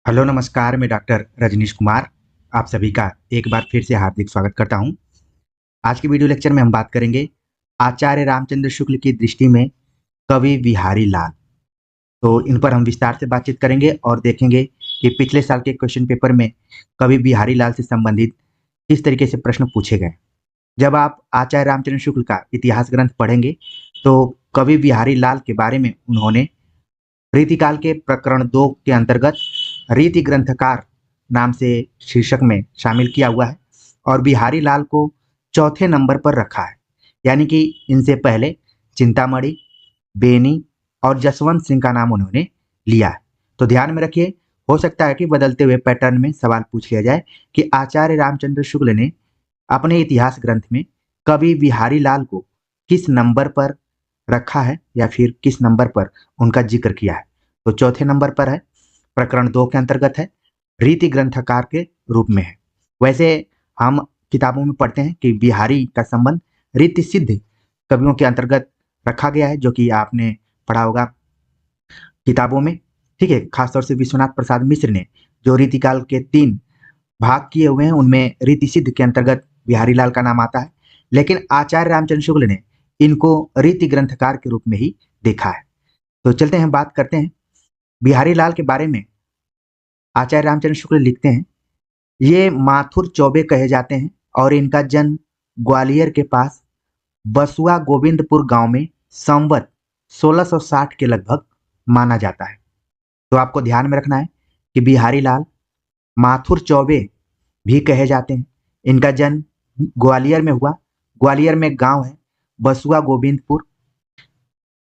Hello नमस्कार, मैं doctor Rajneesh Kumar आप सभी का एक बार फिर से हार्दिक स्वागत करता हूं। आज के वीडियो लेक्चर में हम बात करेंगे आचार्य रामचंद्र शुक्ल की दृष्टि में कवि बिहारी लाल। तो इन पर हम विस्तार से बातचीत करेंगे और देखेंगे कि पिछले साल के क्वेश्चन पेपर में कवि बिहारी लाल से संबंधित किस तरीके से प्रश्न पूछे गए। जब आप आचार्य रामचंद्र शुक्ल का इतिहास ग्रंथ पढ़ेंगे तो कवि बिहारी लाल के बारे में उन्होंने रीतिकाल के प्रकरण 2 के अंतर्गत रीति ग्रंथकार नाम से शीर्षक में शामिल किया हुआ है और बिहारी लाल को चौथे नंबर पर रखा है। यानी कि इनसे पहले चिंतामणि, बेनी और जसवंत सिंह का नाम उन्होंने लिया है। तो ध्यान में रखिए, हो सकता है कि बदलते हुए पैटर्न में सवाल पूछ लिया जाए कि आचार्य रामचंद्र शुक्ल ने अपने इतिहास ग्रंथ में कवि बिहारी लाल को किस नंबर पर रखा है या फिर किस नंबर पर उनका जिक्र किया है। तो चौथे नंबर पर है, प्रकरण 2 के अंतर्गत है, रीति ग्रंथकार के रूप में है। वैसे हम किताबों में पढ़ते हैं कि बिहारी का संबंध रीति सिद्ध कवियों के अंतर्गत रखा गया है, जो कि आपने पढ़ा होगा किताबों में। ठीक है, खासतौर से विश्वनाथ प्रसाद मिश्र ने जो रीतिकाल के 3 भाग किए हुए हैं उनमें रीति सिद्ध के अंतर्गत बिहारी लाल का नाम आता है, लेकिन आचार्य रामचंद्र शुक्ल ने इनको रीति ग्रंथकार के रूप में ही देखा है। तो चलते हैं, बात करते हैं बिहारी लाल के बारे में। आचार्य रामचंद्र शुक्ल लिखते हैं, ये माथुर चौबे कहे जाते हैं और इनका जन्म ग्वालियर के पास बसुआ गोविंदपुर गांव में संवत 1660 के लगभग माना जाता है। तो आपको ध्यान में रखना है कि बिहारी लाल माथुर चौबे भी कहे जाते हैं। इनका जन्म ग्वालियर में हुआ। ग्वालियर में गांव है बसुआ गोविंदपुर।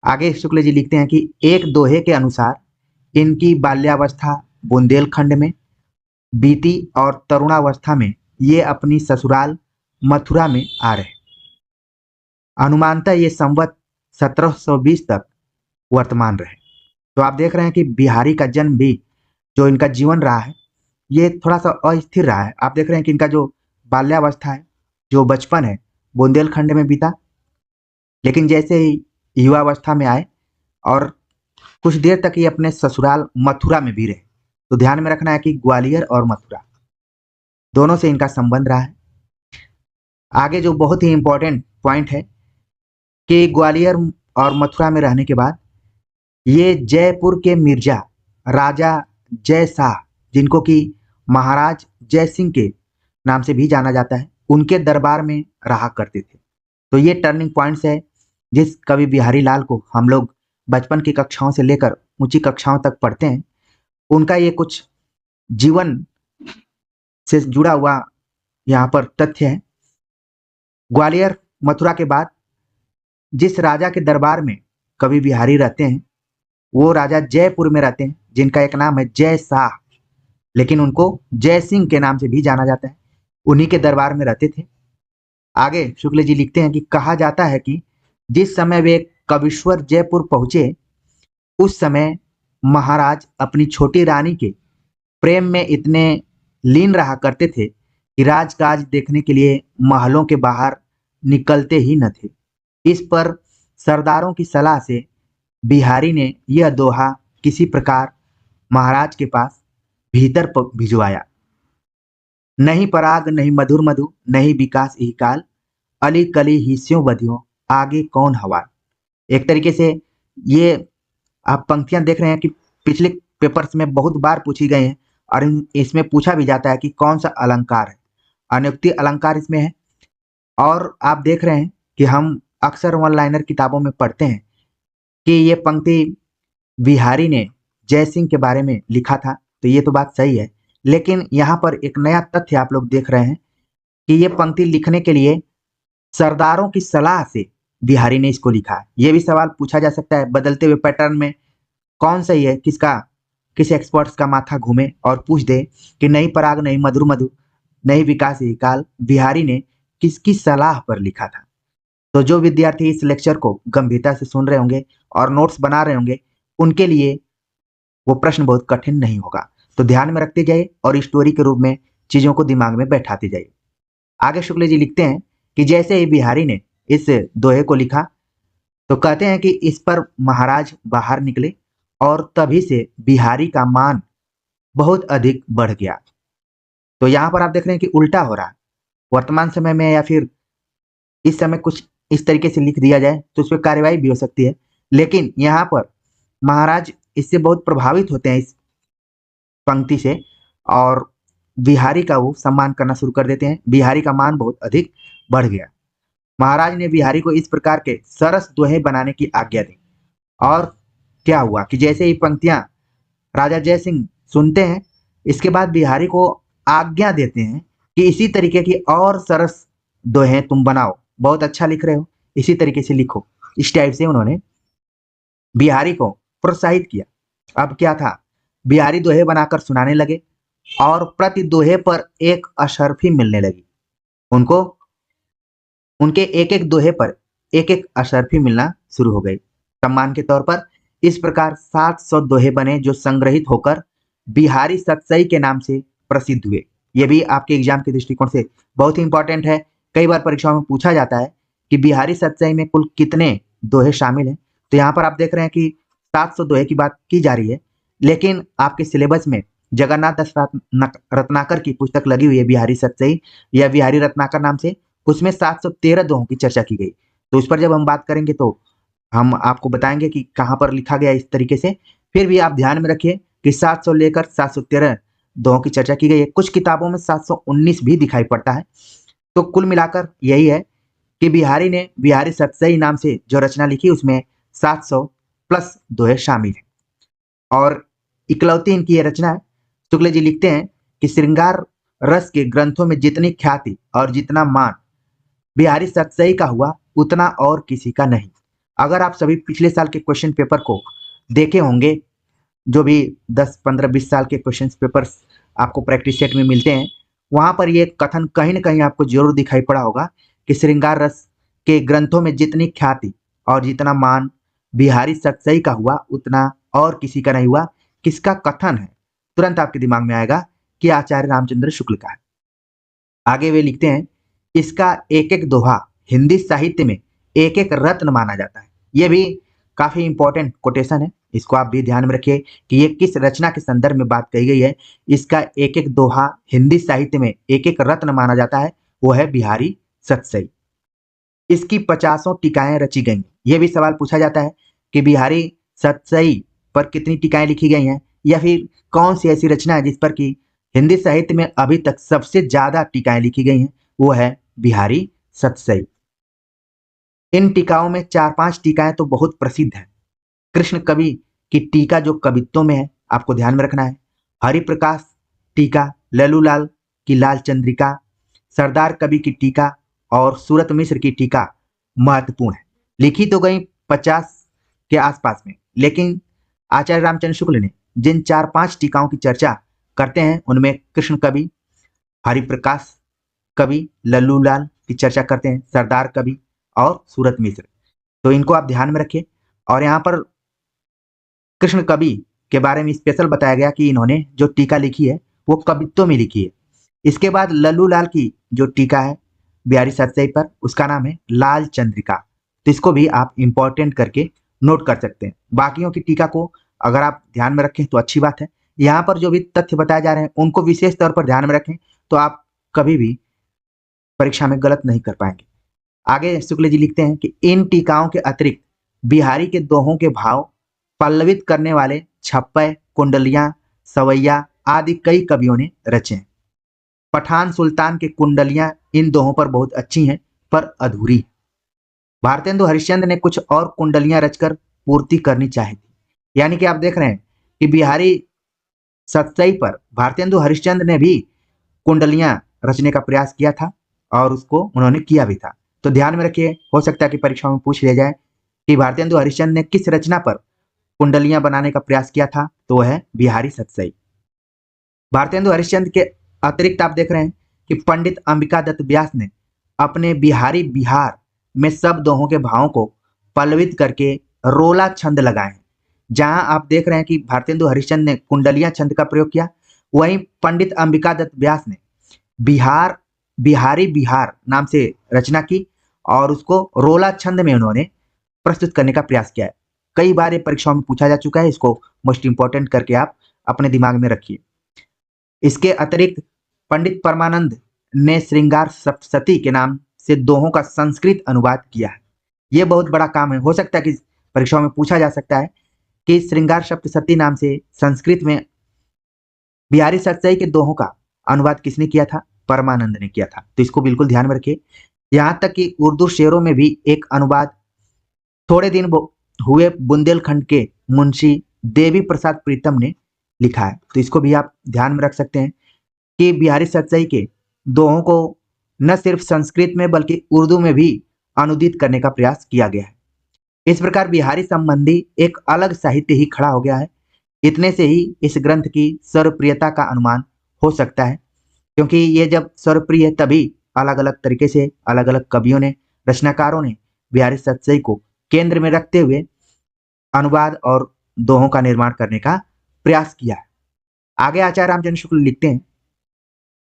आगे शुक्ल जी लिखते हैं कि एक दोहे के अनुसार इनकी बाल्यावस्था बुंदेलखंड में बीती और तरुणावस्था में ये अपनी ससुराल मथुरा में आ रहे। अनुमानतः ये संवत 1720 तक वर्तमान रहे। तो आप देख रहे हैं कि बिहारी का जन्म भी, जो इनका जीवन रहा है, ये थोड़ा सा अस्थिर रहा है। आप देख रहे हैं कि इनका जो बाल्यावस्था है, जो बचपन है, बुंदेलखंड में बीता, लेकिन जैसे ही युवावस्था में आए और कुछ देर तक ये अपने ससुराल मथुरा में भी रहे। तो ध्यान में रखना है कि ग्वालियर और मथुरा दोनों से इनका संबंध रहा है। आगे जो बहुत ही इंपॉर्टेंट पॉइंट है कि ग्वालियर और मथुरा में रहने के बाद ये जयपुर के मिर्जा राजा जय शाह, जिनको कि महाराज जय सिंह के नाम से भी जाना जाता है, उनके दरबार में रहा करते थे। तो ये टर्निंग पॉइंट्स है जिस कवि बिहारी लाल को हम लोग बचपन की कक्षाओं से लेकर ऊंची कक्षाओं तक पढ़ते हैं। उनका ये कुछ जीवन से जुड़ा हुआ यहाँ पर तथ्य है। ग्वालियर मथुरा के बाद जिस राजा के दरबार में कवि बिहारी रहते हैं वो राजा जयपुर में रहते हैं, जिनका एक नाम है जय शाह, लेकिन उनको जय सिंह के नाम से भी जाना जाता है। उन्हीं के दरबार में रहते थे। आगे शुक्ल जी लिखते हैं कि कहा जाता है कि जिस समय वे कविश्वर जयपुर पहुंचे उस समय महाराज अपनी छोटी रानी के प्रेम में इतने लीन रहा करते थे कि राजकाज देखने के लिए महलों के बाहर निकलते ही न थे। इस पर सरदारों की सलाह से बिहारी ने यह दोहा किसी प्रकार महाराज के पास भीतर भिजवाया। नहीं पराग नहीं मधुर मधु नहीं विकास ही काल, अली कली ही स्यों बधियों आगे कौन हवा। एक तरीके से ये आप पंक्तियां देख रहे हैं कि पिछले पेपर्स में बहुत बार पूछी गई हैं और इसमें पूछा भी जाता है कि कौन सा अलंकार है। अनुक्ति अलंकार इसमें है। और आप देख रहे हैं कि हम अक्सर वन लाइनर किताबों में पढ़ते हैं कि ये पंक्ति बिहारी ने जय सिंह के बारे में लिखा था। तो ये तो बात सही है, लेकिन यहाँ पर एक नया तथ्य आप लोग देख रहे हैं कि ये पंक्ति लिखने के लिए सरदारों की सलाह से बिहारी ने इसको लिखा है। ये भी सवाल पूछा जा सकता है बदलते हुए पैटर्न में, कौन सही है, किस एक्सपर्ट्स का माथा घूमे और पूछ दे कि नहीं पराग नहीं मधुर मधु नहीं विकास ही काल बिहारी ने किसकी सलाह पर लिखा था। तो जो विद्यार्थी इस लेक्चर को गंभीरता से सुन रहे होंगे और नोट्स बना रहे होंगे, उनके लिए वो प्रश्न बहुत कठिन नहीं होगा। तो ध्यान में रखते जाइए और स्टोरी के रूप में चीजों को दिमाग में बैठाते जाइए। आगे शुक्ल जी लिखते हैं कि जैसे ही बिहारी ने इस दोहे को लिखा तो कहते हैं कि इस पर महाराज बाहर निकले और तभी से बिहारी का मान बहुत अधिक बढ़ गया। तो यहाँ पर आप देख रहे हैं कि उल्टा हो रहा है। वर्तमान समय में या फिर इस समय कुछ इस तरीके से लिख दिया जाए तो उस पर कार्रवाई भी हो सकती है, लेकिन यहाँ पर महाराज इससे बहुत प्रभावित होते हैं इस पंक्ति से, और बिहारी का वो सम्मान करना शुरू कर देते हैं। बिहारी का मान बहुत अधिक बढ़ गया। महाराज ने बिहारी को इस प्रकार के सरस दोहे बनाने की आज्ञा दी। और क्या हुआ कि जैसे ही पंक्तियां राजा जय सिंह सुनते हैं, इसके बाद बिहारी को आज्ञा देते हैं कि इसी तरीके की और सरस दोहे तुम बनाओ, बहुत अच्छा लिख रहे हो, इसी तरीके से लिखो। इस टाइप से उन्होंने बिहारी को प्रोत्साहित किया। अब क्या था, बिहारी दोहे बनाकर सुनाने लगे और प्रति दोहे पर एक अशर्फी मिलने लगी। उनको उनके एक एक दोहे पर एक एक अशर्फी मिलना शुरू हो गई सम्मान के तौर पर। इस प्रकार 700 दोहे बने जो संग्रहित होकर बिहारी सतसई के नाम से प्रसिद्ध हुए। ये भी आपके एग्जाम के दृष्टिकोण से बहुत ही इंपॉर्टेंट है। कई बार परीक्षाओं में पूछा जाता है कि बिहारी सतसई में कुल कितने दोहे शामिल हैं। तो यहाँ पर आप देख रहे हैं कि 700 दोहे की बात की जा रही है, लेकिन आपके सिलेबस में जगन्नाथ दास रत्नाकर की पुस्तक लगी हुई है बिहारी सतसई या बिहारी रत्नाकर नाम से, उसमें 713 दोहों की चर्चा की गई। तो उस पर जब हम बात करेंगे तो हम आपको बताएंगे कि कहाँ पर लिखा गया इस तरीके से। फिर भी आप ध्यान में रखिए कि 700 लेकर 713 दोहों की चर्चा की गई है। कुछ किताबों में 719 भी दिखाई पड़ता है। तो कुल मिलाकर यही है कि बिहारी ने बिहारी सतसई नाम से जो रचना लिखी उसमें 700 प्लस दोहे शामिल है। और इकलौती इनकी ये रचना है। शुक्ल जी लिखते हैं कि श्रृंगार रस के ग्रंथों में जितनी ख्याति और जितना मान बिहारी सतसई का हुआ, उतना और किसी का नहीं। अगर आप सभी पिछले साल के क्वेश्चन पेपर को देखे होंगे, जो भी 10, 15, 20 साल के क्वेश्चन पेपर्स आपको प्रैक्टिस सेट में मिलते हैं, वहां पर ये कथन कहीं ना कहीं आपको जरूर दिखाई पड़ा होगा कि श्रृंगार रस के ग्रंथों में जितनी ख्याति और जितना मान बिहारी सतसई का हुआ, उतना और किसी का नहीं हुआ। किसका कथन है? तुरंत आपके दिमाग में आएगा कि आचार्य रामचंद्र शुक्ल का है। आगे वे लिखते हैं, इसका एक एक दोहा हिंदी साहित्य में एक एक रत्न माना जाता है। ये भी काफी इंपॉर्टेंट कोटेशन है, इसको आप भी ध्यान में रखिए कि ये किस रचना के संदर्भ में बात कही गई है। इसका एक एक दोहा हिंदी साहित्य में एक एक रत्न माना जाता है, वो है बिहारी सतसई। इसकी 50 टीकाएं रची गई। ये भी सवाल पूछा जाता है कि बिहारी सतसई पर कितनी टीकाएं लिखी गई हैं, या फिर कौन सी ऐसी रचना है जिस पर कि हिंदी साहित्य में अभी तक सबसे ज्यादा टीकाएं लिखी गई हैं, वो है बिहारी सतसई। इन टीकाओं में 4-5 टीकाएं तो बहुत प्रसिद्ध हैं। कृष्ण कवि की टीका जो कवित्वों में है, आपको ध्यान में रखना है। हरिप्रकाश टीका, लल्लूलाल की लाल चंद्रिका, सरदार कवि की टीका और सूरत मिश्र की टीका महत्वपूर्ण है। लिखी तो गई 50 के आसपास में, लेकिन आचार्य रामचंद्र शुक्ल ने जिन 4-5 टीकाओं की चर्चा करते हैं, उनमें कृष्ण कवि, हरिप्रकाश कवि, लल्लूलाल की चर्चा करते हैं, सरदार कवि और सूरत मिश्र। तो इनको आप ध्यान में रखिए। और यहाँ पर कृष्ण कवि के बारे में स्पेशल बताया गया कि इन्होंने जो टीका लिखी है वो कवित्व में लिखी है। इसके बाद लल्लूलाल की जो टीका है बिहारी सतसई पर, उसका नाम है लाल चंद्रिका। तो इसको भी आप इंपॉर्टेंट करके नोट कर सकते हैं। बाकियों की टीका को अगर आप ध्यान में रखें तो अच्छी बात है। यहाँ पर जो भी तथ्य बताए जा रहे हैं उनको विशेष तौर पर ध्यान में रखें, तो आप कभी भी परीक्षा में गलत नहीं कर पाएंगे। आगे शुक्ल जी लिखते हैं कि इन टीकाओं के अतिरिक्त बिहारी के दोहों के भाव पल्लवित करने वाले छप्पय, कुंडलियां, सवैया आदि कई कवियों ने रचे हैं। पठान सुल्तान के कुंडलियां इन दोहों पर बहुत अच्छी हैं, पर अधूरी। भारतेंदु हरिश्चंद्र ने कुछ और कुंडलियां रचकर पूर्ति करनी चाहिए थी। यानी कि आप देख रहे हैं कि बिहारी सतसई पर भारतेंदु हरिश्चंद्र ने भी कुंडलियां रचने का प्रयास किया था और उसको उन्होंने किया भी था। तो ध्यान में रखिए, हो सकता है कि परीक्षा में पूछ लिया जाए कि भारतेंदु हरिश्चंद्र ने किस रचना पर कुंडलियां बनाने का प्रयास किया था, तो वह है बिहारी सतसई। भारतेंदु हरिश्चंद्र के अतिरिक्त आप देख रहे हैं कि पंडित अंबिका दत्त व्यास ने अपने बिहारी बिहार में सब दोहों के भावों को पल्लवित करके रोला छंद लगाए हैं। जहां आप देख रहे हैं कि भारतेंदु हरिश्चंद्र ने कुंडलियां छंद का प्रयोग किया, वहीं पंडित अंबिका दत्त व्यास ने बिहार बिहारी बिहार नाम से रचना की और उसको रोला छंद में उन्होंने प्रस्तुत करने का प्रयास किया है। कई बार ये परीक्षाओं में पूछा जा चुका है, इसको मोस्ट इंपॉर्टेंट करके आप अपने दिमाग में रखिए। इसके अतिरिक्त पंडित परमानंद ने श्रृंगार सप्तशती के नाम से दोहों का संस्कृत अनुवाद किया है। ये बहुत बड़ा काम है। हो सकता है कि परीक्षाओं में पूछा जा सकता है कि श्रृंगार सप्तशती नाम से संस्कृत में बिहारी सतसई के दोहों का अनुवाद किसने किया था? परमानंद ने किया था। तो इसको बिल्कुल ध्यान में रखिए। यहाँ तक कि उर्दू शेरों में भी एक अनुवाद थोड़े दिन हुए बुंदेलखंड के मुंशी देवी प्रसाद प्रीतम ने लिखा है। तो इसको भी आप ध्यान में रख सकते हैं कि बिहारी सतसई के दोहों को न सिर्फ संस्कृत में बल्कि उर्दू में भी अनुदित करने का प्रयास किया गया है। इस प्रकार बिहारी संबंधी एक अलग साहित्य ही खड़ा हो गया है। इतने से ही इस ग्रंथ की सर्वप्रियता का अनुमान हो सकता है, क्योंकि ये जब सर्वप्रिय है तभी अलग अलग तरीके से अलग अलग कवियों ने, रचनाकारों ने बिहारी सतसई को केंद्र में रखते हुए अनुवाद और दोहों का निर्माण करने का प्रयास किया है। आगे आचार्य रामचंद्र शुक्ल लिखते हैं,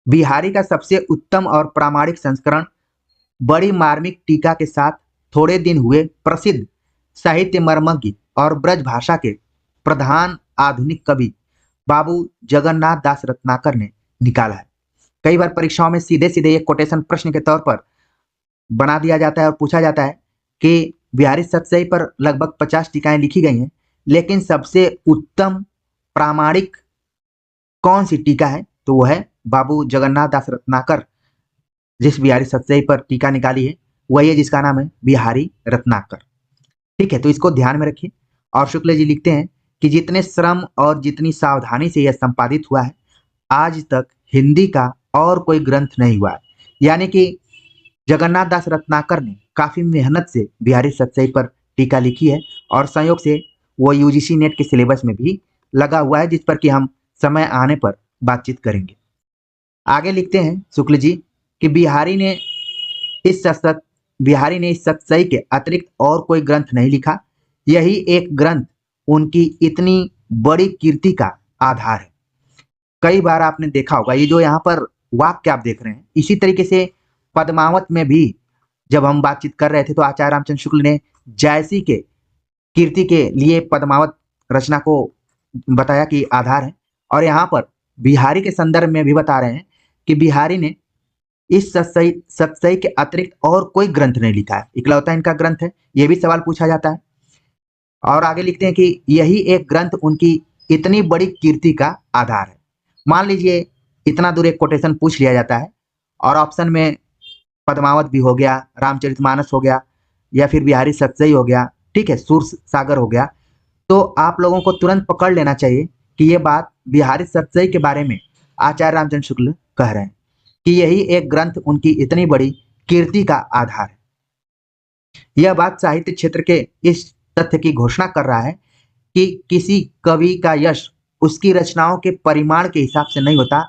बिहारी का सबसे उत्तम और प्रामाणिक संस्करण बड़ी मार्मिक टीका के साथ थोड़े दिन हुए प्रसिद्ध साहित्य मर्मज्ञ और ब्रज भाषा के प्रधान आधुनिक कवि बाबू जगन्नाथ दास रत्नाकर ने निकाला है। कई बार परीक्षाओं में सीधे सीधे एक कोटेशन प्रश्न के तौर पर बना दिया जाता है और पूछा जाता है कि बिहारी सतसई पर लगभग 50 टीकाएं लिखी गई हैं, लेकिन सबसे उत्तम प्रामाणिक कौन सी टीका है? तो वो है बाबू जगन्नाथ दास रत्नाकर। जिस बिहारी सतसई पर टीका निकाली है वही है जिसका नाम है बिहारी रत्नाकर। ठीक है, तो इसको ध्यान में रखिए। और शुक्ल जी लिखते हैं कि जितने श्रम और जितनी सावधानी से यह संपादित हुआ है, आज तक हिंदी का और कोई ग्रंथ नहीं हुआ है। यानी कि जगन्नाथ दास रत्नाकर ने काफी मेहनत से बिहारी सतसई पर टीका लिखी है और संयोग से वो यूजीसी नेट के सिलेबस में भी लगा हुआ है, जिस पर कि हम समय आने पर बातचीत करेंगे। आगे लिखते हैं शुक्ल जी कि बिहारी ने इस सतसई के अतिरिक्त और कोई ग्रंथ नहीं लिखा। यही एक ग्रंथ उनकी इतनी बड़ी कीर्ति का आधार है। कई बार आपने देखा होगा, ये जो यहाँ पर वाक्य आप देख रहे हैं, इसी तरीके से पद्मावत में भी जब हम बातचीत कर रहे थे तो आचार्य रामचंद्र शुक्ल ने जायसी के कीर्ति के लिए पद्मावत रचना को बताया कि आधार है, और यहाँ पर बिहारी के संदर्भ में भी बता रहे हैं कि बिहारी ने इस सतसई के अतिरिक्त और कोई ग्रंथ नहीं लिखा है, इकलौता इनका ग्रंथ है। ये भी सवाल पूछा जाता है। और आगे लिखते हैं कि यही एक ग्रंथ उनकी इतनी बड़ी कीर्ति का आधार है। मान लीजिए इतना दूर एक कोटेशन पूछ लिया जाता है और ऑप्शन में पद्मावत भी हो गया, रामचरितमानस हो गया, या फिर बिहारी सतसई हो गया, ठीक है, सूर सागर हो गया, तो आप लोगों को तुरंत पकड़ लेना चाहिए कि ये बात बिहारी सतसई के बारे में आचार्य रामचंद्र शुक्ल कह रहे हैं कि यही एक ग्रंथ उनकी इतनी बड़ी कीर्ति का आधार है। यह बात साहित्य क्षेत्र के इस तथ्य की घोषणा कर रहा है कि किसी कवि का यश उसकी रचनाओं के परिमाण के हिसाब से नहीं होता,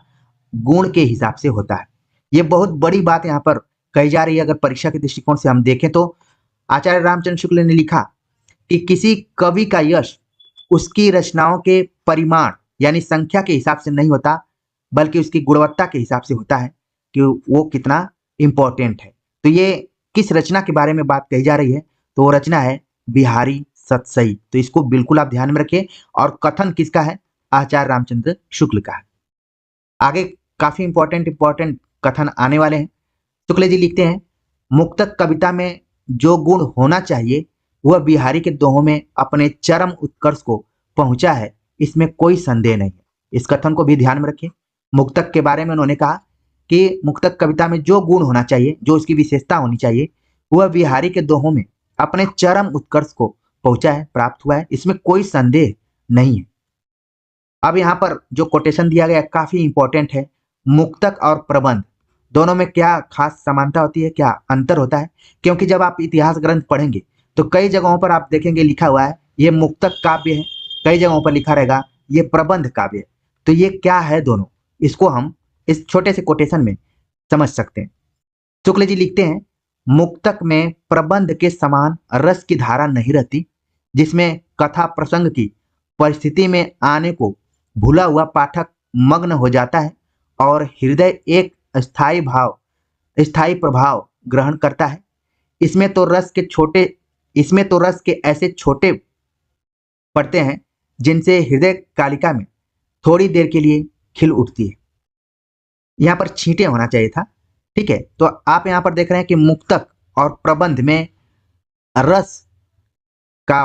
गुण के हिसाब से होता है। ये बहुत बड़ी बात यहाँ पर कही जा रही है। अगर परीक्षा के दृष्टिकोण से हम देखें तो आचार्य रामचंद्र शुक्ल ने लिखा कि किसी कवि का यश उसकी रचनाओं के परिमाण यानी संख्या के हिसाब से नहीं होता, बल्कि उसकी गुणवत्ता के हिसाब से होता है कि वो कितना इंपॉर्टेंट है। तो ये किस रचना के बारे में बात कही जा रही है? तो वो रचना है बिहारी सतसई। तो इसको बिल्कुल आप ध्यान में रखिए। और कथन किसका है? आचार्य रामचंद्र शुक्ल का है। आगे काफी इंपॉर्टेंट कथन आने वाले हैं। शुक्ल जी लिखते हैं, मुक्तक कविता में जो गुण होना चाहिए वह बिहारी के दोहों में अपने चरम उत्कर्ष को पहुंचा है, इसमें कोई संदेह नहीं है। इस कथन को भी ध्यान में रखिए। मुक्तक के बारे में उन्होंने कहा कि मुक्तक कविता में जो गुण होना चाहिए, जो उसकी विशेषता होनी चाहिए, वह बिहारी के दोहों में अपने चरम उत्कर्ष को पहुंचा है, प्राप्त हुआ है, इसमें कोई संदेह नहीं है। अब यहाँ पर जो कोटेशन दिया गया काफी इंपॉर्टेंट है। मुक्तक और प्रबंध दोनों में क्या खास समानता होती है, क्या अंतर होता है? क्योंकि जब आप इतिहास ग्रंथ पढ़ेंगे तो कई जगहों पर आप देखेंगे लिखा हुआ है ये मुक्तक काव्य है, कई जगहों पर लिखा रहेगा ये प्रबंध काव्य है। तो ये क्या है दोनों, इसको हम इस छोटे से कोटेशन में समझ सकते हैं। शुक्ल जी लिखते हैं, मुक्तक में प्रबंध के समान रस की धारा नहीं रहती, जिसमें कथा प्रसंग की परिस्थिति में आने को भूला हुआ पाठक मग्न हो जाता है और हृदय एक स्थायी प्रभाव ग्रहण करता है। इसमें तो रस के ऐसे छोटे पड़ते हैं जिनसे हृदय कालिका में थोड़ी देर के लिए खिल उठती है। यहाँ पर छींटे होना चाहिए था। ठीक है, तो आप यहाँ पर देख रहे हैं कि मुक्तक और प्रबंध में रस का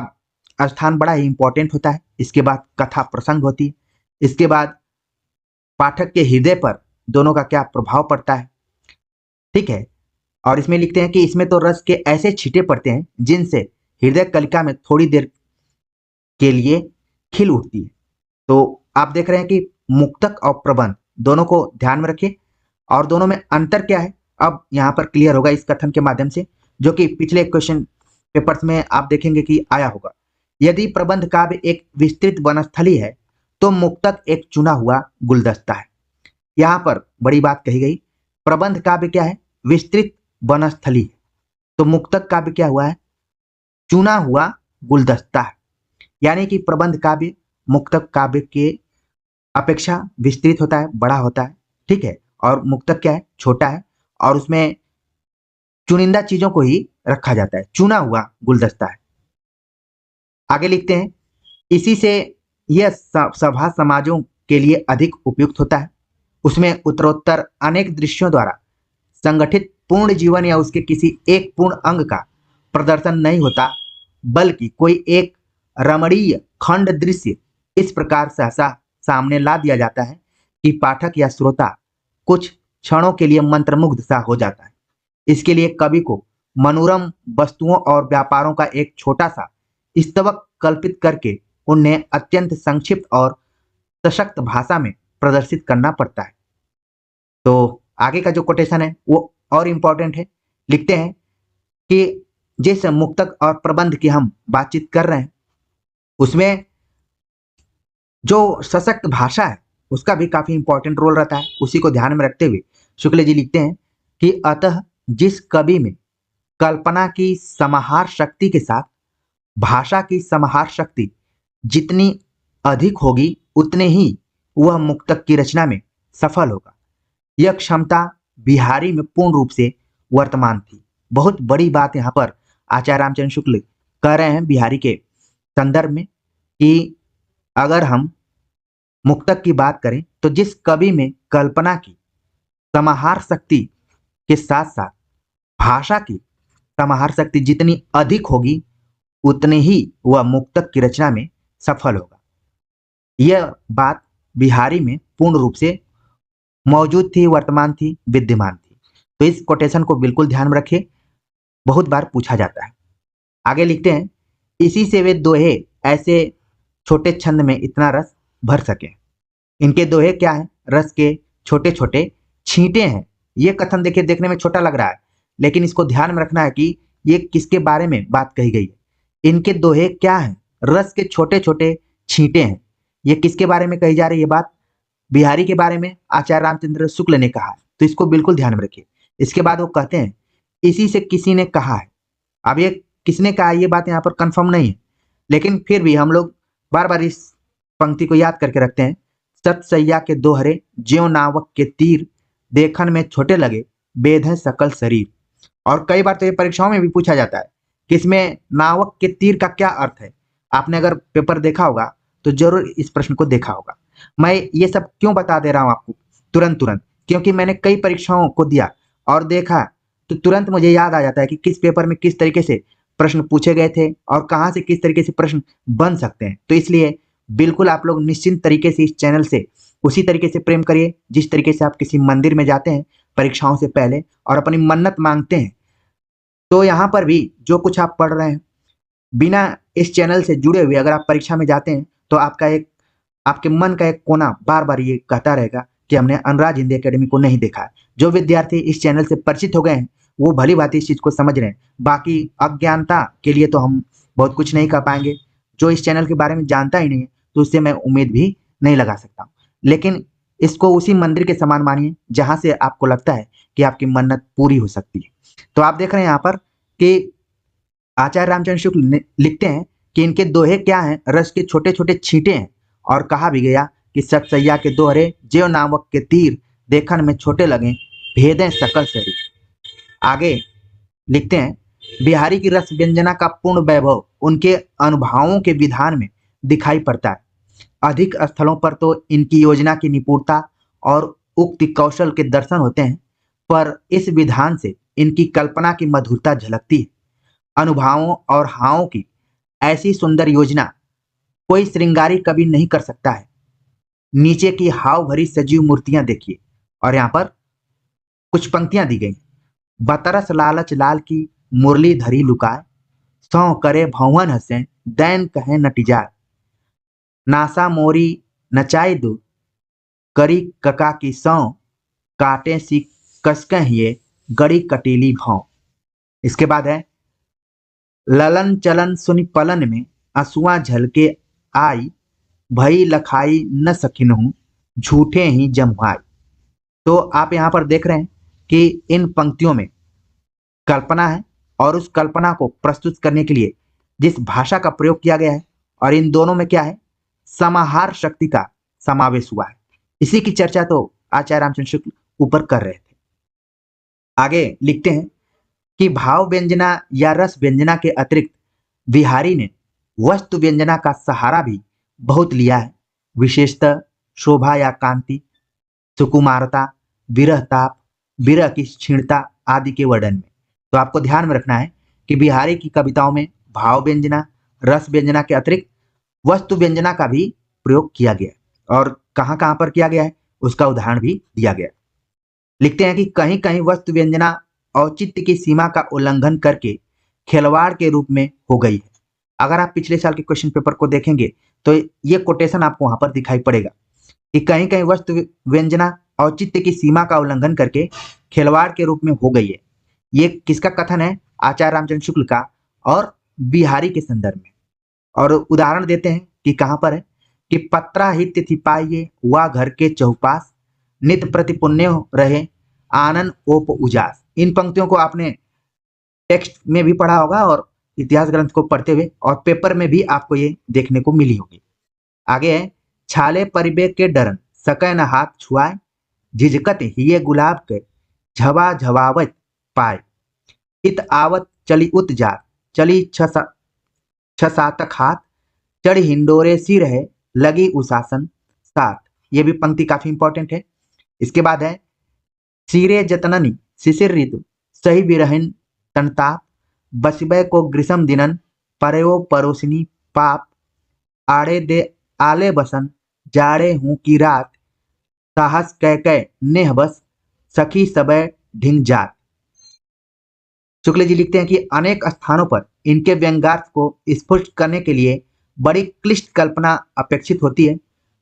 स्थान बड़ा ही इंपॉर्टेंट होता है। इसके बाद कथा प्रसंग होती है, इसके बाद पाठक के हृदय पर दोनों का क्या प्रभाव पड़ता है। ठीक है, और इसमें लिखते हैं कि इसमें तो रस के ऐसे छींटे पड़ते हैं जिनसे हृदय कलिका में थोड़ी देर के लिए खिल उठती है। तो आप देख रहे हैं कि मुक्तक और प्रबंध दोनों को ध्यान में रखिए, और दोनों में अंतर क्या है अब यहाँ पर क्लियर होगा इस कथन के माध्यम से, जो कि पिछले क्वेश्चन पेपर्स में आप देखेंगे कि आया होगा। यदि प्रबंध काव्य एक विस्तृत वनस्थली है तो मुक्तक एक चुना हुआ गुलदस्ता है। यहाँ पर बड़ी बात कही गई, प्रबंध काव्य क्या है, विस्तृत वनस्थली है, तो मुक्तक काव्य क्या हुआ है, चुना हुआ गुलदस्ता है। यानी कि प्रबंध काव्य मुक्तक काव्य के अपेक्षा विस्तृत होता है, बड़ा होता है। ठीक है, और मुक्तक क्या है, छोटा है, और उसमें चुनिंदा चीजों को ही रखा जाता है, चुना हुआ गुलदस्ता है। आगे लिखते हैं, इसी से यह सभा समाजों के लिए अधिक उपयुक्त होता है। उसमें उत्तरोत्तर अनेक दृश्यों द्वारा संगठित पूर्ण जीवन या उसके किसी एक पूर्ण अंग का प्रदर्शन नहीं होता, बल्कि कोई एक रमणीय खंड दृश्य इस प्रकार सहसा सामने ला दिया जाता है कि पाठक या श्रोता कुछ क्षणों के लिए मंत्रमुग्ध सा हो जाता है। इसके लिए कवि को मनोरम वस्तुओं और व्यापारों का एक छोटा सा स्तवक कल्पित करके उन्हें अत्यंत संक्षिप्त और सशक्त भाषा में प्रदर्शित करना पड़ता है। तो आगे का जो कोटेशन है वो और इम्पोर्टेंट है। लिखते हैं कि जिस मुक्तक और प्रबंध की हम बातचीत कर रहे हैं उसमें जो सशक्त भाषा है उसका भी काफी इंपॉर्टेंट रोल रहता है। उसी को ध्यान में रखते हुए शुक्ल जी लिखते हैं कि अतः जिस कवि में कल्पना की समाहार शक्ति के साथ भाषा की समाहार शक्ति जितनी अधिक होगी उतने ही वह मुक्तक की रचना में सफल होगा। यह क्षमता बिहारी में पूर्ण रूप से वर्तमान थी। बहुत बड़ी बात यहाँ पर आचार्य रामचंद्र शुक्ल कह रहे हैं बिहारी के संदर्भ में कि अगर हम मुक्तक की बात करें तो जिस कवि में कल्पना की समाहार शक्ति के साथ साथ भाषा की समाहार शक्ति जितनी अधिक होगी उतने ही वह मुक्तक की रचना में सफल होगा। यह बात बिहारी में पूर्ण रूप से मौजूद थी, वर्तमान थी, विद्यमान थी। तो इस कोटेशन को बिल्कुल ध्यान में रखिए, बहुत बार पूछा जाता है। आगे लिखते हैं, इसी से वे दोहे ऐसे छोटे छंद में इतना रस भर सके। इनके दोहे क्या है, रस के छोटे छोटे छींटे हैं। ये कथन देखिए देखने में छोटा लग रहा है, लेकिन इसको ध्यान में रखना है कि ये किसके बारे में बात कही गई है। इनके दोहे क्या है, रस के छोटे छोटे छींटे हैं। ये किसके बारे में कही जा रही है बात, बिहारी के बारे में आचार्य रामचंद्र शुक्ल ने कहा है। तो इसको बिल्कुल ध्यान में रखिए। इसके बाद वो कहते हैं, इसी से किसी ने कहा है। अब ये किसने कहा ये बात यहाँ पर कंफर्म नहीं है, लेकिन फिर भी हम लोग बार बार इस पंक्ति को याद करके रखते हैं। सतसैया के दोहरे ज्यों नावक के तीर, देखन में छोटे लगे बेधे सकल शरीर। और कई बार तो ये परीक्षाओं में भी पूछा जाता है कि इसमें नावक के तीर का क्या अर्थ है। आपने अगर पेपर देखा होगा तो जरूर इस प्रश्न को देखा होगा। मैं ये सब क्यों बता दे रहा हूँ आपको तुरंत तुरंत, क्योंकि मैंने कई परीक्षाओं को दिया और देखा तो तुरंत मुझे याद आ जाता है कि किस पेपर में किस तरीके से प्रश्न पूछे गए थे और कहाँ से किस तरीके से प्रश्न बन सकते हैं। तो इसलिए बिल्कुल आप लोग निश्चिंत तरीके से इस चैनल से उसी तरीके से प्रेम करिए जिस तरीके से आप किसी मंदिर में जाते हैं परीक्षाओं से पहले और अपनी मन्नत मांगते हैं। तो यहाँ पर भी जो कुछ आप पढ़ रहे हैं, बिना इस चैनल से जुड़े हुए अगर आप परीक्षा में जाते हैं तो आपके मन का एक कोना बार बार ये कहता रहेगा कि हमने अनुराज हिंदी एकेडमी को नहीं देखा है। जो विद्यार्थी इस चैनल से परिचित हो गए हैं वो भली भांति इस चीज को समझ रहे हैं। बाकी अज्ञानता के लिए तो हम बहुत कुछ नहीं कर पाएंगे। जो इस चैनल के बारे में जानता ही नहीं है तो उससे मैं उम्मीद भी नहीं लगा सकता हूँ। लेकिन इसको उसी मंदिर के समान मानिए जहां से आपको लगता है कि आपकी मन्नत पूरी हो सकती है। तो आप देख रहे हैं यहाँ पर कि आचार्य रामचंद्र शुक्ल लिखते हैं कि इनके दोहे क्या हैं, रस के छोटे छोटे छींटे हैं। और कहा भी गया कि सतसैया के दोहरे ज्यों नावक के तीर, देखन में छोटे लगे भेदें सकल शरीर। आगे लिखते हैं, बिहारी की रस व्यंजना का पूर्ण वैभव उनके अनुभवों के विधान में दिखाई पड़ता है। अधिक स्थलों पर तो इनकी योजना की निपुणता और उक्ति कौशल के दर्शन होते हैं, पर इस विधान से इनकी कल्पना की मधुरता झलकती है। अनुभवों और हावों की ऐसी सुंदर योजना कोई श्रृंगारी कवि नहीं कर सकता है। नीचे की हाव भरी सजीव मूर्तियां देखिए, और यहाँ पर कुछ पंक्तियां दी गई। बतरस लालच लाल की मुरली धरी लुकाए, सौ करे भवन हंसे दैन कहे नटिजार, नासा मोरी नचाई दो करी कका की सौ, काटे सी कसके हिये गड़ी कटीली भाव। इसके बाद है, ललन चलन सुनि पलन में असुआ झलके आई, भई लखाई न सकिन्हु झूठे ही जमुआई। तो आप यहाँ पर देख रहे हैं कि इन पंक्तियों में कल्पना है, और उस कल्पना को प्रस्तुत करने के लिए जिस भाषा का प्रयोग किया गया है, और इन दोनों में क्या है, समाहार शक्ति का समावेश हुआ है। इसी की चर्चा तो आचार्य रामचंद्र शुक्ल ऊपर कर रहे थे। आगे लिखते हैं कि भाव व्यंजना या रस व्यंजना के अतिरिक्त बिहारी ने वस्तु व्यंजना का सहारा भी बहुत लिया है, विशेषतः शोभा या कांति, सुकुमारता, विरह ताप, विरह की क्षीणता आदि के वर्णन में। तो आपको ध्यान में रखना है कि बिहारी की कविताओं में भाव व्यंजना, रस व्यंजना के अतिरिक्त वस्तु व्यंजना का भी प्रयोग किया गया है, और कहाँ कहाँ पर किया गया है उसका उदाहरण भी दिया गया। लिखते हैं कि कहीं कहीं वस्तु व्यंजना औचित्य की सीमा का उल्लंघन करके खिलवाड़ के रूप में हो गई है। अगर आप पिछले साल के क्वेश्चन पेपर को देखेंगे तो ये कोटेशन आपको वहां पर दिखाई पड़ेगा कि कहीं कहीं वस्तु व्यंजना औचित्य की सीमा का उल्लंघन करके खिलवाड़ के रूप में हो गई है। ये किसका कथन है? आचार्य रामचंद्र शुक्ल का और बिहारी के संदर्भ में। और उदाहरण देते हैं कि कहां पर है कि पत्रा ही तिथि पाइये वा घर के चौपास, नित प्रति पुण्य रहे आनंद ओप उजास। इन पंक्तियों को आपने टेक्स्ट में भी पढ़ा होगा और इतिहास ग्रंथ को पढ़ते हुए, और पेपर में भी आपको ये देखने को मिली होगी। आगे है, छाले परिबे के डरन सकै न हाथ छुआए, झिझकत हिये गुलाब के झवा झवावत पाए, इत आवत चली उत जात चली छ सातक हाथ, चढ़ हिंडोरे सी रहे लगी उशासन साथ। ये भी पंक्ति काफी इंपॉर्टेंट है। इसके बाद है, सीरे जतननी शिशिर ऋतु सही विरहिन तनताप, बसबे को ग्रीष्म दिनन परयो परोसिनी पाप, आड़े दे आले बसन जाड़े हूं की रात, साहस कह कह नेह बस सखी सबे ढिंग जात। शुक्ल जी लिखते हैं कि अनेक स्थानों पर इनके व्यंग्यार्थ को स्पष्ट करने के लिए बड़ी क्लिष्ट कल्पना अपेक्षित होती है।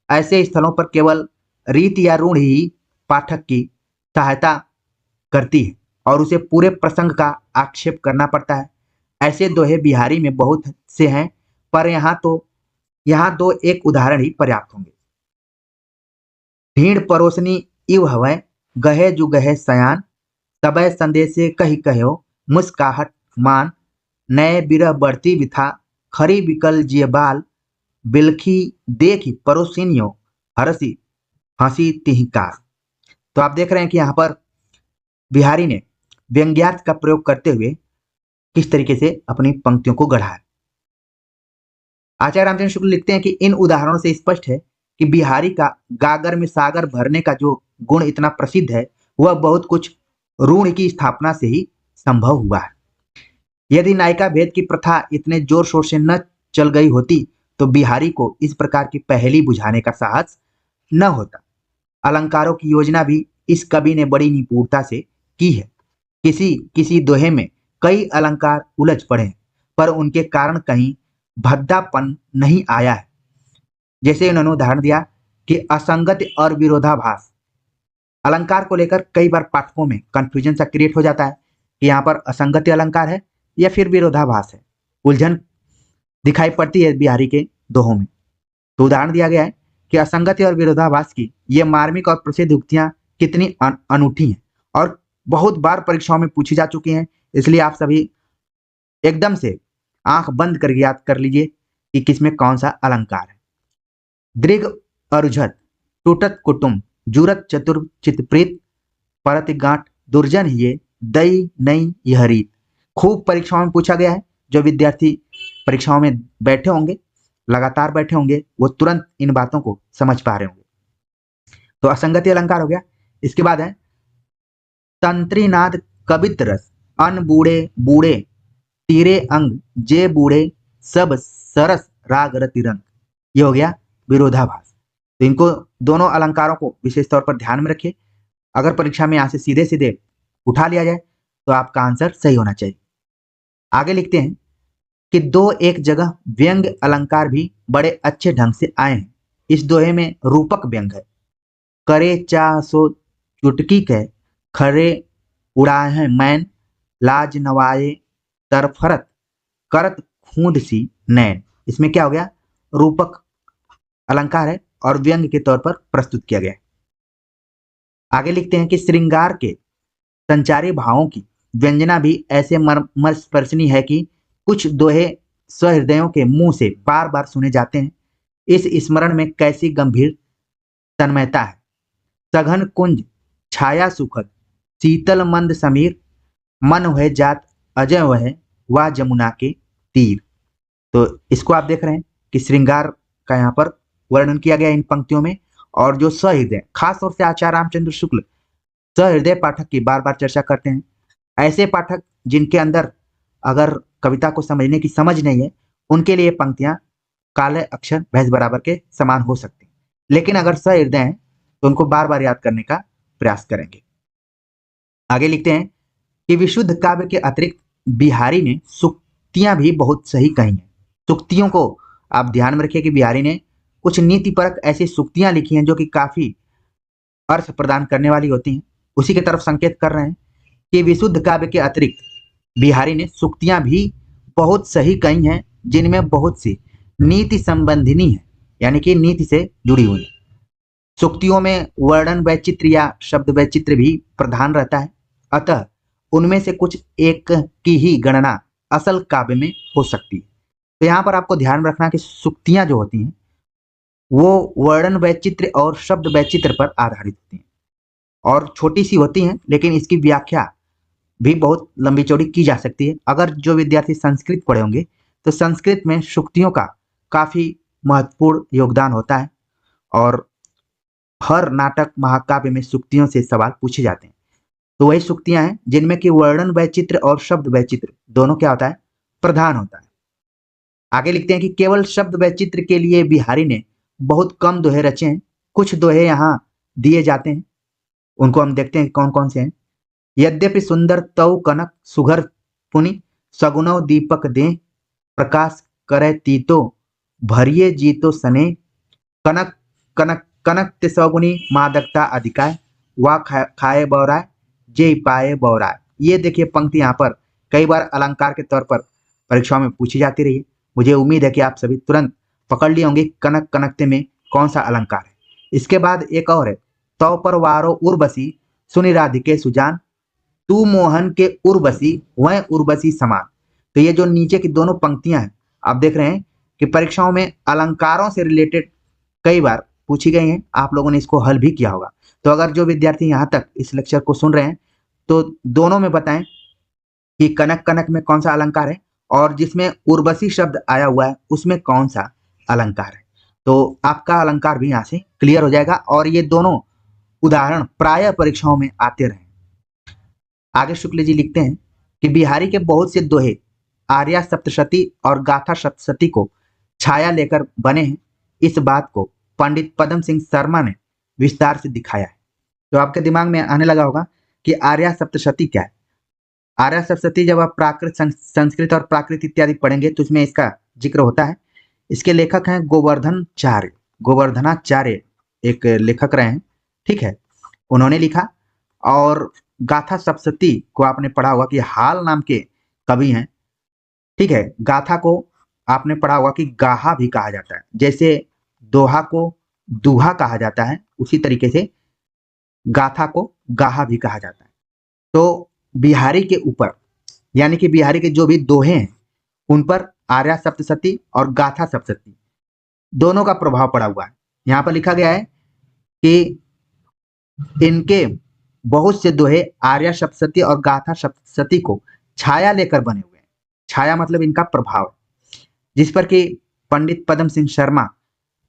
ऐसे स्थलों पर केवल रीति या रूढ़ ही पाठक की सहायता करती है और उसे पूरे प्रसंग का आक्षेप करना पड़ता है। ऐसे दोहे बिहारी में बहुत से हैं, पर यहाँ दो एक उदाहरण ही पर्याप्त होंगे। भीड़ परोसनी इव हवै गहे जु गहे सयान, सबय संदेशे कही कहो मुस्काहट मान, नए बिरह बढ़ती विथा खरी विकल जिय बाल, बिलखी देखी परोसिनियो हरसी हंसी तिहिकार। तो आप देख रहे हैं कि यहाँ पर बिहारी ने व्यंग्यार्थ का प्रयोग करते हुए किस तरीके से अपनी पंक्तियों को गढ़ा है। आचार्य रामचंद्र शुक्ल लिखते हैं कि इन उदाहरणों से स्पष्ट है कि बिहारी का गागर में सागर भरने का जो गुण इतना प्रसिद्ध है, वह बहुत कुछ रूढ़ की स्थापना से ही संभव हुआ है। यदि नायिका भेद की प्रथा इतने जोर शोर से न चल गई होती तो बिहारी को इस प्रकार की पहेली बुझाने का साहस न होता। अलंकारों की योजना भी इस कवि ने बड़ी निपुणता से की है। किसी किसी दोहे में कई अलंकार उलझ पड़े हैं, पर उनके कारण कहीं भद्दापन नहीं आया है। जैसे उन्होंने उदाहरण दिया कि असंगति और विरोधाभास। अलंकार को लेकर कई बार पाठकों में कंफ्यूजन सा क्रिएट हो जाता है कि यहाँ पर असंगति अलंकार है या फिर विरोधाभास है। उलझन दिखाई पड़ती है बिहारी के दोहों में। तो उदाहरण दिया गया है कि असंगति और विरोधाभास की ये मार्मिक और प्रसिद्ध उक्तियां कितनी अनूठी हैं और बहुत बार परीक्षाओं में पूछी जा चुकी हैं। इसलिए आप सभी एकदम से आंख बंद करके याद कर लीजिए कि किसमें कौन सा अलंकार है। दृग अरुझत टूटत कुटुम जुरत चतुर चितप्रीत, परत गांठ दुर्जन हिये दई नई यह रीत। खूब परीक्षाओं में पूछा गया है। जो विद्यार्थी परीक्षाओं में बैठे होंगे, लगातार बैठे होंगे, वो तुरंत इन बातों को समझ पा रहे होंगे। तो असंगति अलंकार हो गया। इसके बाद है तंत्रीनाद कवित रस, अन बूढ़े बूढ़े तीरे अंग, जे बूढ़े सब सरस राग रति रंग। ये हो गया विरोधाभास। तो इनको दोनों अलंकारों को विशेष तौर पर ध्यान में रखिए। अगर परीक्षा में यहाँ से सीधे सीधे उठा लिया जाए तो आपका आंसर सही होना चाहिए। आगे लिखते हैं कि दो एक जगह व्यंग अलंकार भी बड़े अच्छे ढंग से आए हैं। इस दोहे में रूपक व्यंग है। करे चा सो चुटकी के, खरे उड़ाए हैं मैन, लाज नवाए तरफरत, करत खूंद सी नैन। इसमें क्या हो गया, रूपक अलंकार है और व्यंग के तौर पर प्रस्तुत किया गया है। आगे लिखते हैं कि श्रृंगार के संचारी भावों की व्यंजना भी ऐसे मर्मस्पर्शनी है कि कुछ दोहे सहृदयों के मुंह से बार बार सुने जाते हैं। इस स्मरण में कैसी गंभीर तन्मयता है। सघन कुंज छाया सुखद, शीतल मंद समीर, मन वह जात अजय वह जमुना के तीर। तो इसको आप देख रहे हैं कि श्रृंगार का यहाँ पर वर्णन किया गया इन पंक्तियों में। और जो सहृदय, खास तौर से आचार्य रामचंद्र शुक्ल सहृदय पाठक की बार बार चर्चा करते हैं। ऐसे पाठक जिनके अंदर अगर कविता को समझने की समझ नहीं है, उनके लिए पंक्तियां काले अक्षर भैंस बराबर के समान हो सकती हैं। लेकिन अगर सहृदय हैं तो उनको बार बार याद करने का प्रयास करेंगे। आगे लिखते हैं कि विशुद्ध काव्य के अतिरिक्त बिहारी ने सूक्तियां भी बहुत सही कही हैं। सूक्तियों को आप ध्यान में रखिए कि बिहारी ने कुछ नीतिपरक ऐसी सूक्तियां लिखी हैं जो कि काफी अर्थ प्रदान करने वाली होती हैं। उसी की तरफ संकेत कर रहे हैं कि विशुद्ध काव्य के अतिरिक्त बिहारी ने सूक्तियां भी बहुत सही कही हैं, जिनमें बहुत सी नीति संबंधिनी है, यानी कि नीति से जुड़ी हुई है। सूक्तियों में वर्णन वैचित्र या शब्द वैचित्र भी प्रधान रहता है, अतः उनमें से कुछ एक की ही गणना असल काव्य में हो सकती है। तो यहाँ पर आपको ध्यान रखना कि सूक्तियां जो होती हैं वो वर्णन वैचित्र और शब्द वैचित्र पर आधारित होती हैं और छोटी सी होती हैं, लेकिन इसकी व्याख्या भी बहुत लंबी चौड़ी की जा सकती है। अगर जो विद्यार्थी संस्कृत पढ़े होंगे तो संस्कृत में सूक्तियों का काफी महत्वपूर्ण योगदान होता है और हर नाटक महाकाव्य में सूक्तियों से सवाल पूछे जाते हैं। तो वही सूक्तियां हैं जिनमें कि वर्णन वैचित्र और शब्द वैचित्र दोनों क्या होता है, प्रधान होता है। आगे लिखते हैं कि केवल शब्द वैचित्र के लिए बिहारी ने बहुत कम दोहे रचे हैं। कुछ दोहे यहाँ दिए जाते हैं, उनको हम देखते हैं कौन कौन से हैं। यद्यपि सुंदर तव कनक सुघर पुनि, सगुनव दीपक दे, प्रकाश करे तीतो, भरिये जीतो सने, कनक कनक कनक ते सगुनी मादकता अधिकाय, वा खाए बौराय, जे पाए बौराय। ये देखिए पंक्ति यहाँ पर कई बार अलंकार के तौर पर परीक्षाओं में पूछी जाती रही है। मुझे उम्मीद है कि आप सभी तुरंत पकड़ लिए होंगे कनक कनकते में कौन सा अलंकार है। इसके बाद एक और है, तव पर वारो उर्वशी, सुनि राधिके सुजान, तू मोहन के उर्वशी वह उर्वशी समान। तो ये जो नीचे की दोनों पंक्तियां हैं, आप देख रहे हैं कि परीक्षाओं में अलंकारों से रिलेटेड कई बार पूछी गई हैं। आप लोगों ने इसको हल भी किया होगा। तो अगर जो विद्यार्थी यहाँ तक इस लेक्चर को सुन रहे हैं तो दोनों में बताएं कि कनक कनक में कौन सा अलंकार है और जिसमें उर्वशी शब्द आया हुआ है उसमें कौन सा अलंकार है। तो आपका अलंकार भी यहाँ से क्लियर हो जाएगा और ये दोनों उदाहरण प्राय परीक्षाओं में आते रहे। आगे शुक्ल जी लिखते हैं कि बिहारी के बहुत से दोहे आर्या सप्तशती और गाथा सप्तशती को छाया लेकर बने हैं। इस बात को पंडित पदम सिंह शर्मा ने विस्तार से दिखाया है। तो आपके दिमाग में आने लगा होगा कि आर्या सप्तशती क्या है। आर्या सप्तशती जब आप प्राकृत, संस्कृत और प्राकृत इत्यादि पढ़ेंगे तो इसमें इसका जिक्र होता है। इसके लेखक हैं गोवर्धनाचार्य। गोवर्धनाचार्य एक लेखक रहे हैं, ठीक है, उन्होंने लिखा। और गाथा सप्तशती को आपने पढ़ा होगा कि हाल नाम के कवि हैं, ठीक है। गाथा को आपने पढ़ा होगा कि गाहा भी कहा जाता है, जैसे दोहा को दूहा कहा जाता है उसी तरीके से गाथा को गाहा भी कहा जाता है। तो बिहारी के ऊपर, यानी कि बिहारी के जो भी दोहे हैं उन पर आर्या सप्तशती और गाथा सप्तशती दोनों का प्रभाव पड़ा हुआ है। यहाँ पर लिखा गया है कि इनके बहुत से दोहे आर्या सप्तशती और गाथा सप्तशती को छाया लेकर बने हुए हैं। छाया मतलब इनका प्रभाव, जिस पर कि पंडित पदम सिंह शर्मा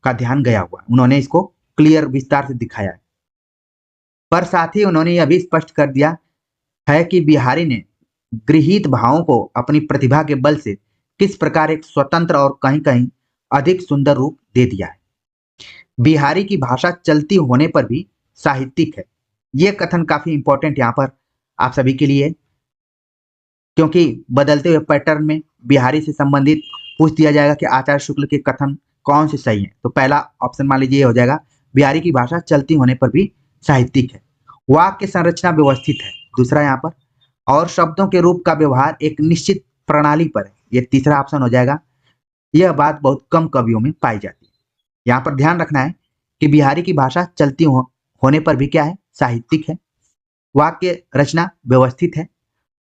का ध्यान गया हुआ, उन्होंने इसको क्लियर विस्तार से दिखाया है। पर साथ ही उन्होंने यह भी स्पष्ट कर दिया है कि बिहारी ने गृहीत भावों को अपनी प्रतिभा के बल से किस प्रकार एक स्वतंत्र और कहीं कहीं अधिक सुंदर रूप दे दिया है। बिहारी की भाषा चलती होने पर भी साहित्यिक है। यह कथन काफी इंपॉर्टेंट यहाँ पर आप सभी के लिए, क्योंकि बदलते हुए पैटर्न में बिहारी से संबंधित पूछ दिया जाएगा कि आचार्य शुक्ल के कथन कौन से सही हैं। तो पहला ऑप्शन मान लीजिए हो जाएगा, बिहारी की भाषा चलती होने पर भी साहित्यिक है। वाक्य संरचना व्यवस्थित है, दूसरा यहाँ पर, और शब्दों के रूप का व्यवहार एक निश्चित प्रणाली पर है, ये तीसरा ऑप्शन हो जाएगा। यह बात बहुत कम कवियों में पाई जाती है। यहाँ पर ध्यान रखना है कि बिहारी की भाषा चलती होने पर भी क्या है, साहित्यिक है। वाक्य रचना व्यवस्थित है,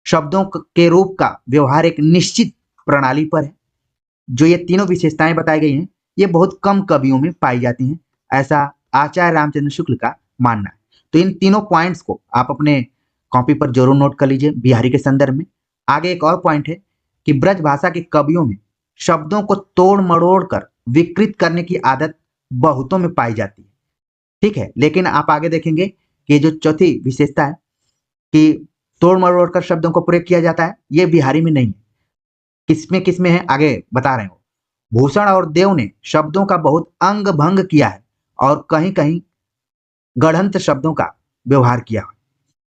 शब्दों के रूप का व्यवहार एक निश्चित प्रणाली पर है। जो ये तीनों विशेषताएं बताई गई हैं, ये बहुत कम कवियों में पाई जाती हैं, ऐसा आचार्य रामचंद्र शुक्ल का मानना है। तो इन तीनों पॉइंट्स को आप अपने कॉपी पर जरूर नोट कर लीजिए बिहारी के संदर्भ में। आगे एक और पॉइंट है कि ब्रज भाषा के कवियों में शब्दों को तोड़ मरोड़ कर विकृत करने की आदत बहुतों में पाई जाती है, ठीक है। लेकिन आप आगे देखेंगे कि जो चौथी विशेषता है कि तोड़ मरोड़ कर शब्दों को प्रयोग किया जाता है, ये बिहारी में नहीं है। किसमें है आगे बता रहे हो। भूषण और देव ने शब्दों का बहुत अंग भंग किया है और कहीं कहीं गढ़ंत शब्दों का व्यवहार किया है।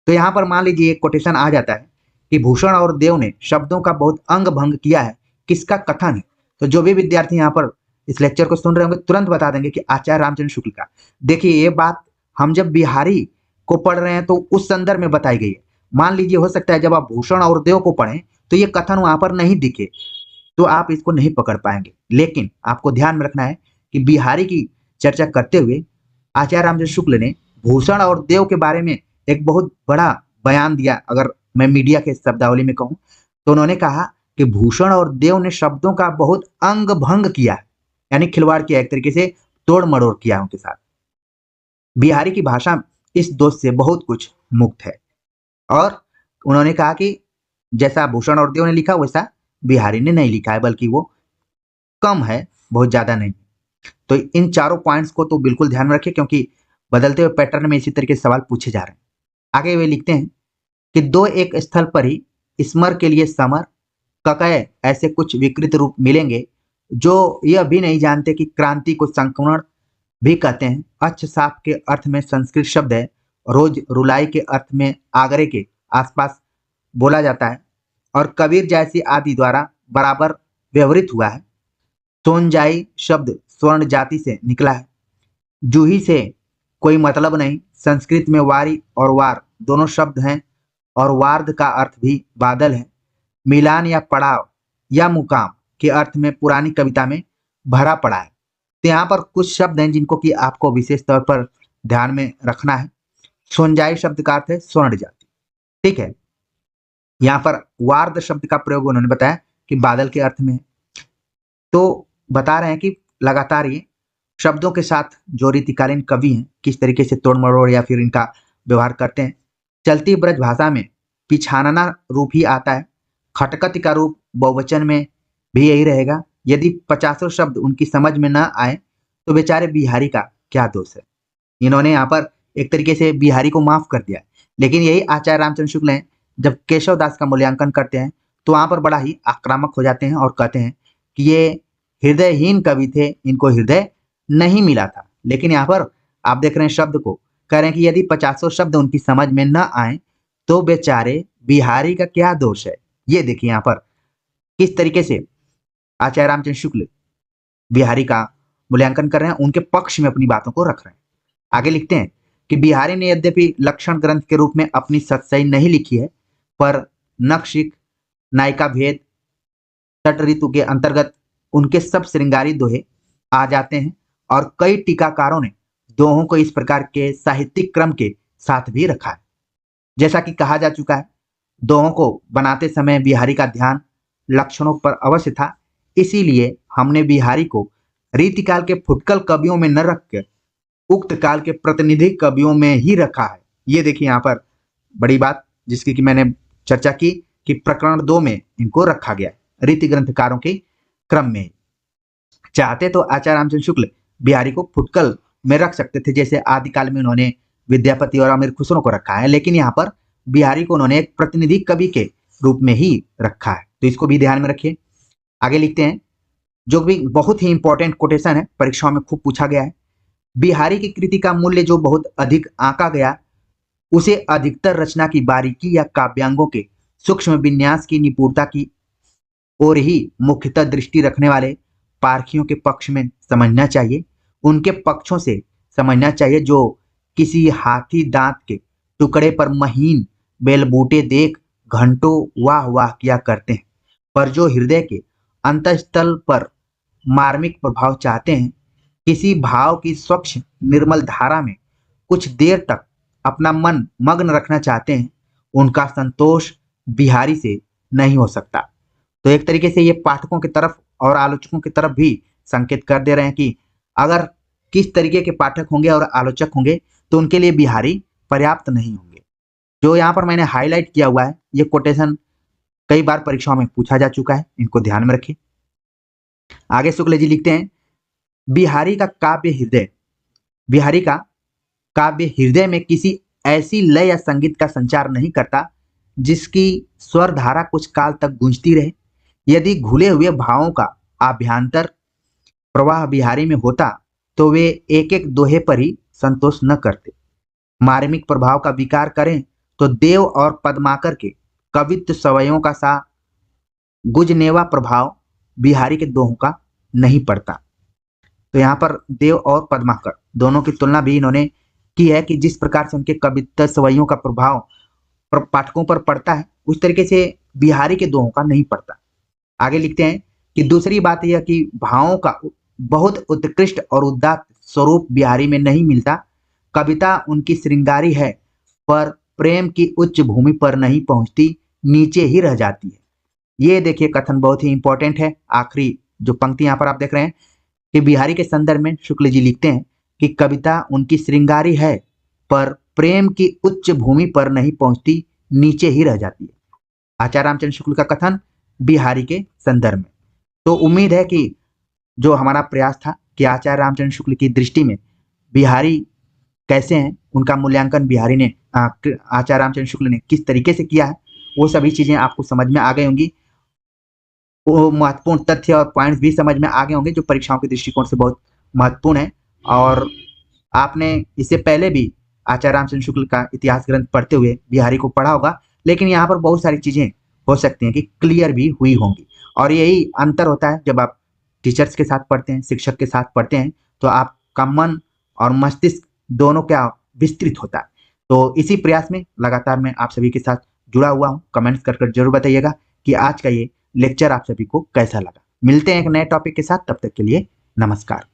तो यहाँ पर मान लीजिए एक कोटेशन आ जाता है कि भूषण और देव ने शब्दों का बहुत अंग भंग किया है, किसका कथन है। तो जो भी विद्यार्थी यहाँ पर इस लेक्चर को सुन रहे होंगे तुरंत बता देंगे कि आचार्य रामचंद्र शुक्ल का। देखिए ये बात हम जब बिहारी को पढ़ रहे हैं तो उस संदर्भ में बताई गई है। मान लीजिए हो सकता है जब आप भूषण और देव को पढ़ें तो ये कथन वहां पर नहीं दिखे, तो आप इसको नहीं पकड़ पाएंगे। लेकिन आपको ध्यान में रखना है कि बिहारी की चर्चा करते हुए आचार्य रामचंद्र शुक्ल ने भूषण और देव के बारे में एक बहुत बड़ा बयान दिया। अगर मैं मीडिया के शब्दावली में कहूं तो उन्होंने कहा कि भूषण और देव ने शब्दों का बहुत अंग भंग किया है, यानी खिलवाड़ किया, एक तरीके से तोड़ मरोड़ किया उनके साथ। बिहारी की भाषा इस दोष से बहुत कुछ मुक्त है। और उन्होंने कहा कि जैसा भूषण और देव ने लिखा वैसा बिहारी ने नहीं लिखा है, बल्कि वो कम है, बहुत ज्यादा नहीं। तो इन चारों पॉइंट्स को तो बिल्कुल ध्यान में रखिए, क्योंकि बदलते हुए पैटर्न में इसी तरीके से सवाल पूछे जा रहे हैं। आगे वे लिखते हैं कि दो एक स्थल पर ही स्मर के लिए समर ककय ऐसे कुछ विकृत रूप मिलेंगे जो यह भी नहीं जानते कि क्रांति को संक्रमण भी कहते हैं। अच्छ साप के अर्थ में संस्कृत शब्द है, रोज रुलाई के अर्थ में आगरे के आसपास बोला जाता है और कबीर जैसी आदि द्वारा बराबर व्यवहृत हुआ है। सोनजाई शब्द स्वर्ण जाति से निकला है। जूही से कोई मतलब नहीं, संस्कृत में वारी और वार दोनों शब्द हैं और वार्ध का अर्थ भी बादल है। मिलान या पड़ाव या मुकाम के अर्थ में पुरानी कविता में भरा पड़ा है। तो यहाँ पर कुछ शब्द हैं जिनको कि आपको विशेष तौर पर ध्यान में रखना है। सोनजाई शब्द का अर्थ है स्वर्ण जाति, ठीक है। यहाँ पर वार्ध शब्द का प्रयोग उन्होंने बताया कि बादल के अर्थ में है। तो बता रहे हैं कि लगातार ये शब्दों के साथ जो रीतिकालीन कवि हैं किस तरीके से तोड़ मरोड़ या फिर इनका व्यवहार करते हैं। चलती ब्रज भाषा में पिछानना रूप ही आता है। खटकति का रूप बहुवचन में भी यही रहेगा। यदि 50 शब्द उनकी समझ में न आए तो बेचारे बिहारी का क्या दोष है। इन्होंने यहाँ पर एक तरीके से बिहारी को माफ कर दिया। लेकिन यही आचार्य रामचंद्र शुक्ल हैं जब केशव दास का मूल्यांकन करते हैं तो वहां पर बड़ा ही आक्रामक हो जाते हैं और कहते हैं कि ये हृदयहीन कवि थे, इनको हृदय नहीं मिला था। लेकिन यहाँ पर आप देख रहे हैं शब्द को, कह रहे हैं कि यदि 50 शब्द उनकी समझ में न आए तो बेचारे बिहारी का क्या दोष है। ये देखिए यहाँ पर किस तरीके से आचार्य रामचंद्र शुक्ल बिहारी का मूल्यांकन कर रहे हैं, उनके पक्ष में अपनी बातों को रख रहे हैं। आगे लिखते हैं कि बिहारी ने यद्यपि लक्षण ग्रंथ के रूप में अपनी सत्सई नहीं लिखी है, पर नक्शिक नायिका भेद तट ऋतु के अंतर्गत उनके सब श्रृंगारी दोहे आ जाते हैं और कई टीकाकारों ने दोहों को इस प्रकार के साहित्यिक क्रम के साथ भी रखा है। जैसा कि कहा जा चुका है, दोहों को बनाते समय बिहारी का ध्यान लक्षणों पर अवश्य था, इसीलिए हमने बिहारी को रीतिकाल के फुटकल कवियों में न रखकर उक्त काल के प्रतिनिधि कवियों में ही रखा है। ये देखिए यहाँ पर बड़ी बात जिसकी कि मैंने चर्चा की कि प्रकरण 2 में इनको रखा गया रीति ग्रंथकारों के क्रम में। चाहते तो आचार्य रामचंद्र शुक्ल बिहारी को फुटकल में रख सकते थे, जैसे आदिकाल में उन्होंने विद्यापति और अमीर खुसरो को रखा है, लेकिन यहाँ पर बिहारी को उन्होंने एक प्रतिनिधि कवि के रूप में ही रखा है, तो इसको भी ध्यान में रखिए। आगे लिखते हैं, जो भी बहुत ही इंपॉर्टेंट कोटेशन है, परीक्षाओं में खूब पूछा गया है। बिहारी की कृति का मूल्य जो बहुत अधिक आंका गया, उसे अधिकतर रचना की बारीकी या काव्यांगों के सूक्ष्म विन्यास की निपुणता की ओर ही मुख्यतः दृष्टि रखने वाले पारखियों के पक्ष में समझना चाहिए, उनके पक्षों से समझना चाहिए जो किसी हाथी दांत के टुकड़े पर महीन बेलबूटे देख घंटों वाह वाह किया करते हैं, पर जो हृदय के अंतःस्थल पर मार्मिक प्रभाव चाहते हैं, किसी भाव की स्वच्छ निर्मल धारा में कुछ देर तक अपना मन मग्न रखना चाहते हैं, उनका संतोष बिहारी से नहीं हो सकता। तो एक तरीके से ये पाठकों की तरफ और आलोचकों की तरफ भी संकेत कर दे रहे हैं कि अगर किस तरीके के पाठक होंगे और आलोचक होंगे तो उनके लिए बिहारी पर्याप्त नहीं होंगे। जो यहाँ पर मैंने हाईलाइट किया हुआ है, ये कोटेशन कई बार परीक्षाओं में पूछा जा चुका है, इनको ध्यान में रखिए। आगे शुक्ल जी लिखते हैं, बिहारी का काव्य हृदय में किसी ऐसी लय या संगीत का संचार नहीं करता जिसकी स्वर धारा कुछ काल तक गूंजती रहे। यदि घुले हुए भावों का आभ्यंतर प्रवाह बिहारी में होता तो वे एक एक दोहे पर ही संतोष न करते। मार्मिक प्रभाव का विकार करें तो देव और पद्माकर के कवित्व सवयों का सा गुजनेवा प्रभाव बिहारी के दोहों का नहीं पड़ता। तो यहाँ पर देव और पद्माकर दोनों की तुलना भी इन्होंने की है कि जिस प्रकार से उनके कवित्व सवैयों का प्रभाव पाठकों पर पड़ता है, उस तरीके से बिहारी के दोहों का नहीं पड़ता। आगे लिखते हैं कि दूसरी बात यह कि भावों का बहुत उत्कृष्ट और उदात्त स्वरूप बिहारी में नहीं मिलता। कविता उनकी श्रृंगारी है, पर प्रेम की उच्च भूमि पर नहीं पहुंचती, नीचे ही रह जाती है। ये देखिए कथन बहुत ही इंपॉर्टेंट है। आखिरी जो पंक्ति यहाँ पर आप देख रहे हैं कि बिहारी के संदर्भ में शुक्ल जी लिखते हैं कि कविता उनकी श्रृंगारी है, पर प्रेम की उच्च भूमि पर नहीं पहुंचती, नीचे ही रह जाती है। आचार्य रामचंद्र शुक्ल का कथन बिहारी के संदर्भ में। तो उम्मीद है कि जो हमारा प्रयास था कि आचार्य रामचंद्र शुक्ल की दृष्टि में बिहारी कैसे हैं, उनका मूल्यांकन बिहारी ने आचार्य रामचंद्र शुक्ल ने किस तरीके से किया है, वो सभी चीजें आपको समझ में आ गई होंगी। वो महत्वपूर्ण तथ्य और पॉइंट्स भी समझ में आ गए होंगे जो परीक्षाओं के दृष्टिकोण से बहुत महत्वपूर्ण है। और आपने इससे पहले भी आचार्य रामचंद्र शुक्ल का इतिहास ग्रंथ पढ़ते हुए बिहारी को पढ़ा होगा, लेकिन यहाँ पर बहुत सारी चीजें हो सकती हैं कि क्लियर भी हुई होंगी। और यही अंतर होता है, जब आप टीचर्स के साथ पढ़ते हैं, शिक्षक के साथ पढ़ते हैं, तो आपका मन और मस्तिष्क दोनों क्या विस्तृत होता है। तो इसी प्रयास में लगातार मैं आप सभी के साथ जुड़ा हुआ हूँ। कमेंट्स कर जरूर बताइएगा कि आज का ये लेक्चर आप सभी को कैसा लगा। मिलते हैं एक नए टॉपिक के साथ, तब तक के लिए नमस्कार।